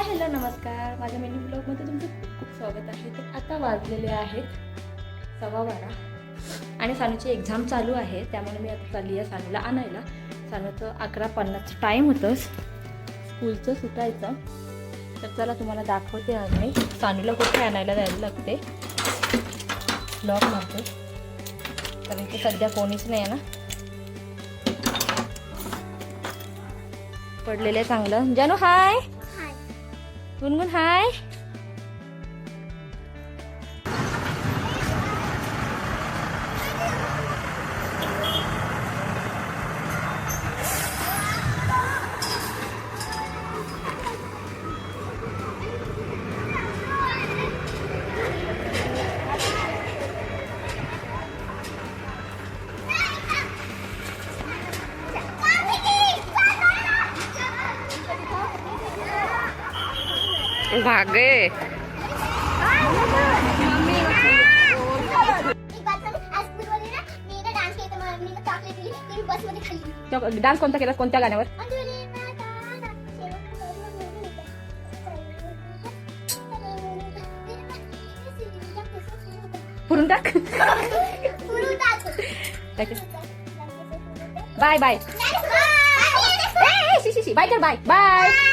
Hello नमस्कार, माझ्या mini ब्लॉगमध्ये तुमचं खूप खूप स्वागत आहे. तर आता वाजलेले आहेत 12:15 आणि सानूची एक्झाम चालू आहे, त्यामुळे मी आता चालली आहे सानूला आणायला. सानूचं 11:50 टाईम होतं स्कूलचं सुटायचं. तर चला तुम्हाला दाखवते आज मी सानूला कुठे आणायला जायला लागते. ब्लॉग मारते कारण की सध्या कोणीच नाही आहे ना. पडलेलं चांगलं. जानू हाय. गुनगुन हाय. भागे डान्स कोणता केला, कोणत्या गाण्यावर? पुरून टाक. बाय बाय बाय कर. Bye bye.